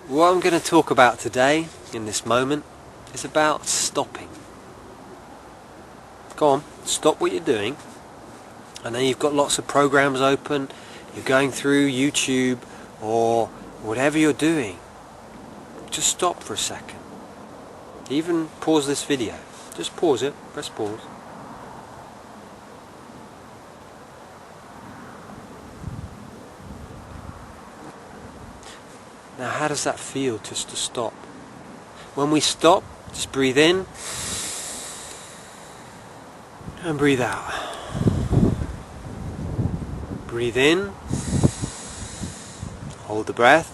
What I'm going to talk about today, in this moment, is about stopping. Go on, stop what you're doing. I know you've got lots of programs open, you're going through YouTube or whatever you're doing. Just stop for a second. Even pause this video. Just pause it, press pause. Now how does that feel, just to stop? When we stop, just breathe in and breathe out. Breathe in, hold the breath,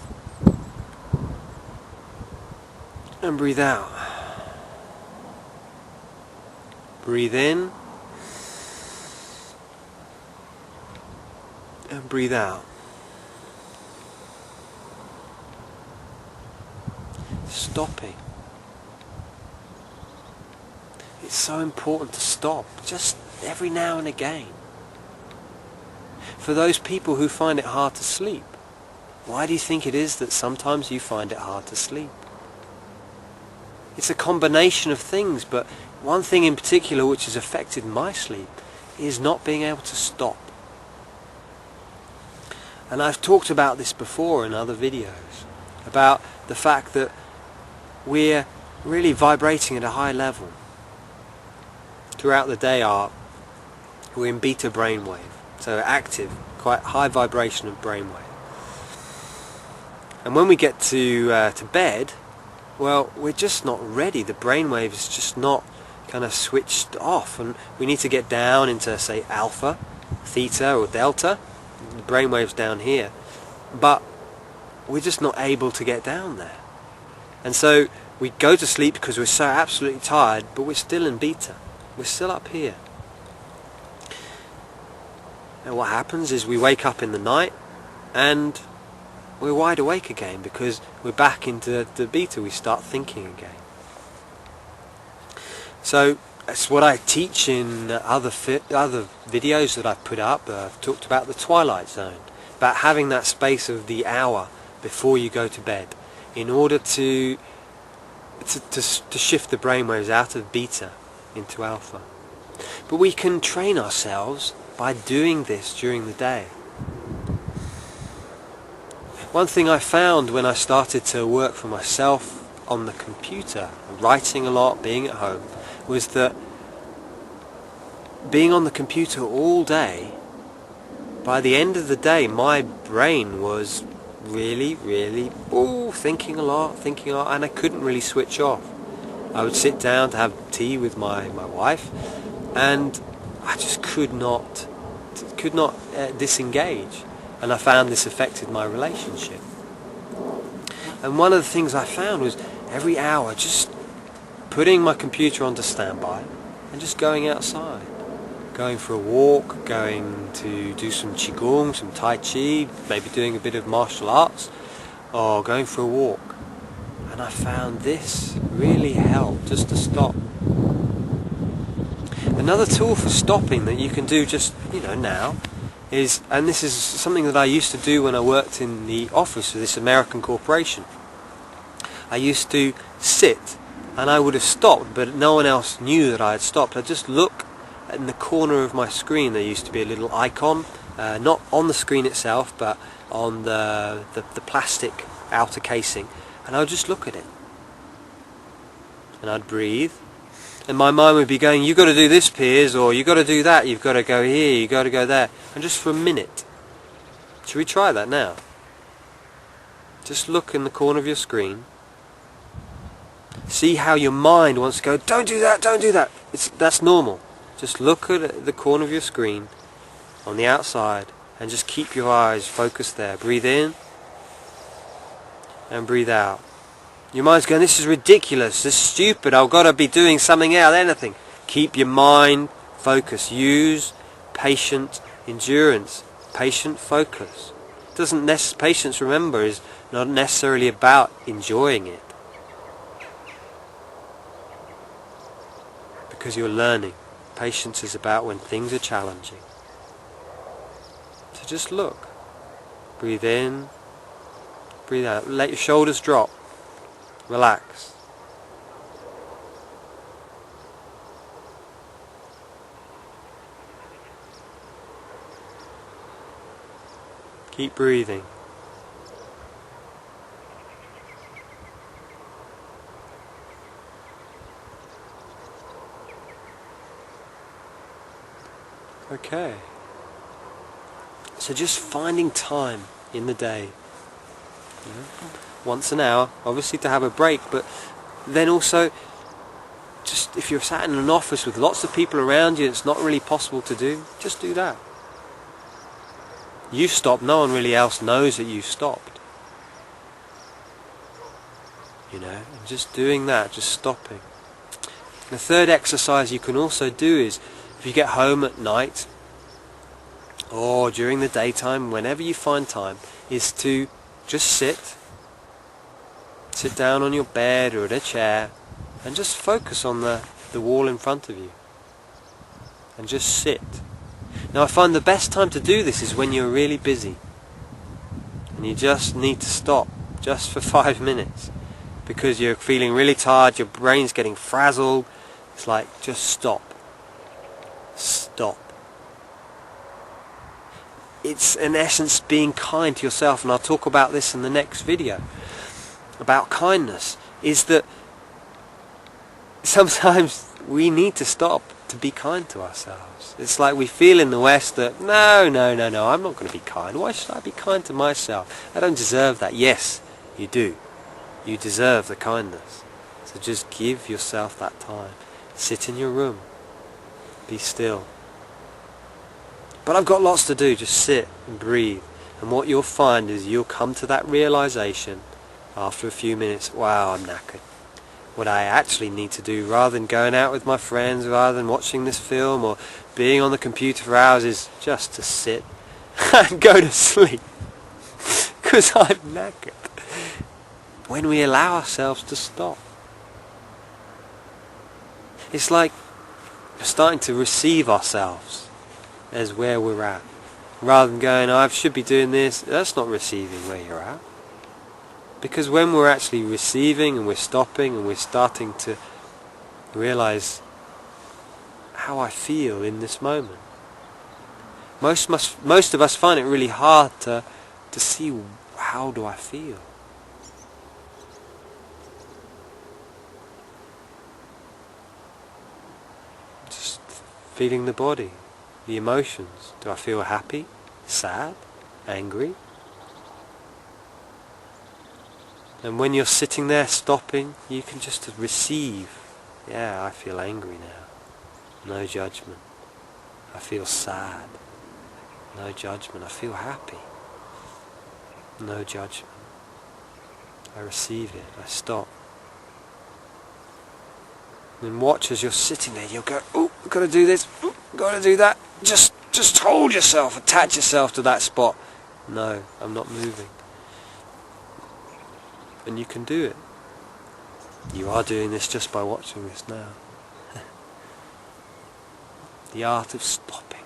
and breathe out. Breathe in and breathe out. Stopping. It's so important to stop, just every now and again. For those people who find it hard to sleep, why do you think it is that sometimes you find it hard to sleep? It's a combination of things, but one thing in particular which has affected my sleep is not being able to stop. And I've talked about this before in other videos, about the fact that we're really vibrating at a high level. Throughout the day we're in beta brainwave, so active, quite high vibration of brainwave. And when we get to bed, well, we're just not ready. The brainwave is just not kind of switched off, and we need to get down into, say, alpha, theta or delta. The brainwave's down here, but we're just not able to get down there. And so we go to sleep because we're so absolutely tired, but we're still in beta. We're still up here. And what happens is we wake up in the night and we're wide awake again because we're back into the beta. We start thinking again. So that's what I teach in other videos that I've put up. I've talked about the twilight zone, about having that space of the hour before you go to bed in order to shift the brainwaves out of beta into alpha. But we can train ourselves by doing this during the day. One thing I found when I started to work for myself on the computer, writing a lot, being at home, was that being on the computer all day, by the end of the day my brain was really thinking a lot, and I couldn't really switch off. I would sit down to have tea with my wife, and I just could not disengage, and I found this affected my relationship. And one of the things I found was every hour just putting my computer onto standby and just going outside, going for a walk, going to do some qigong, some tai chi, maybe doing a bit of martial arts, or going for a walk. And I found this really helped, just to stop. Another tool for stopping that you can do just now is, and this is something that I used to do when I worked in the office of this American corporation. I used to sit, and I would have stopped, but no one else knew that I had stopped. I'd just look in the corner of my screen. There used to be a little icon, not on the screen itself, but on the plastic outer casing, and I would just look at it. And I'd breathe, and my mind would be going, "You've got to do this, Piers," or "You've got to do that, you've got to go here, you've got to go there." And just for a minute. Should we try that now? Just look in the corner of your screen. See how your mind wants to go, "Don't do that, don't do that." That's normal. Just look at the corner of your screen on the outside and just keep your eyes focused there. Breathe in and breathe out. Your mind's going, "This is ridiculous, this is stupid, I've got to be doing something else, anything." Keep your mind focused. Use patient endurance, patient focus. Patience, remember, is not necessarily about enjoying it, because you're learning. Patience is about when things are challenging. So just look. Breathe in, Breathe out. Let your shoulders drop. Relax. Keep breathing. Okay. So just finding time in the day, once an hour, obviously to have a break, but then also just if you're sat in an office with lots of people around you, it's not really possible to do, just do that. You've stopped, no one really else knows that you've stopped. And just doing that, just stopping. The third exercise you can also do is, if you get home at night, or during the daytime, whenever you find time, is to just sit down on your bed or in a chair, and just focus on the wall in front of you. And just sit. Now I find the best time to do this is when you're really busy and you just need to stop just for 5 minutes because you're feeling really tired, your brain's getting frazzled. It's like, just stop. Stop. It's in essence being kind to yourself, and I'll talk about this in the next video about kindness, is that sometimes we need to stop to be kind to ourselves. It's like we feel in the West that no, I'm not going to be kind. Why should I be kind to myself? I don't deserve that. Yes, you do. You deserve the kindness. So just give yourself that time. Sit in your room. Be still. But I've got lots to do. Just sit and breathe. And what you'll find is you'll come to that realization after a few minutes, wow, I'm knackered. What I actually need to do, rather than going out with my friends, rather than watching this film or being on the computer for hours, is just to sit and go to sleep. Because I'm knackered. When we allow ourselves to stop. It's like we're starting to receive ourselves as where we're at. Rather than going, I should be doing this, that's not receiving where you're at. Because when we're actually receiving and we're stopping and we're starting to realize how I feel in this moment. Most of us find it really hard to see, how do I feel? Just feeling the body, the emotions. Do I feel happy, sad, angry? And when you're sitting there stopping, you can just receive. Yeah, I feel angry now. No judgment. I feel sad. No judgment. I feel happy. No judgment. I receive it. I stop. And watch as you're sitting there. You'll go, oh, I've got to do this. Oh, I've got to do that. Just hold yourself. Attach yourself to that spot. No, I'm not moving. And you can do it. You are doing this just by watching this now. The art of stopping.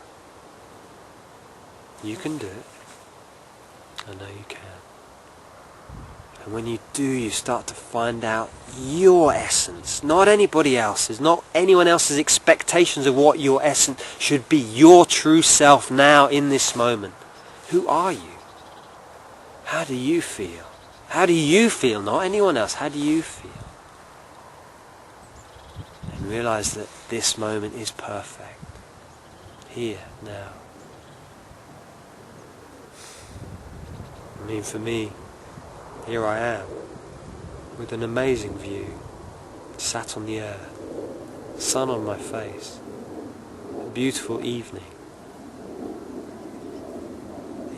You can do it. I know you can. And when you do, you start to find out your essence, not anybody else's, not anyone else's expectations of what your essence should be. Your true self now in this moment. Who are you? How do you feel? How do you feel? Not anyone else. How do you feel? And realize that this moment is perfect. Here, now. I mean, for me, here I am, with an amazing view, sat on the earth, sun on my face, a beautiful evening.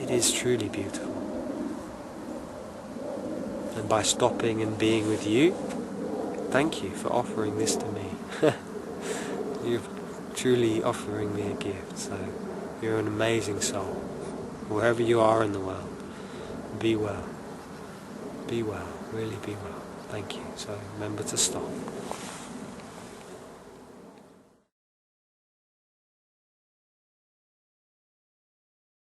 It is truly beautiful. And by stopping and being with you, thank you for offering this to me. You're truly offering me a gift, so you're an amazing soul. Wherever you are in the world, be well. Be well, really be well. Thank you. So remember to stop.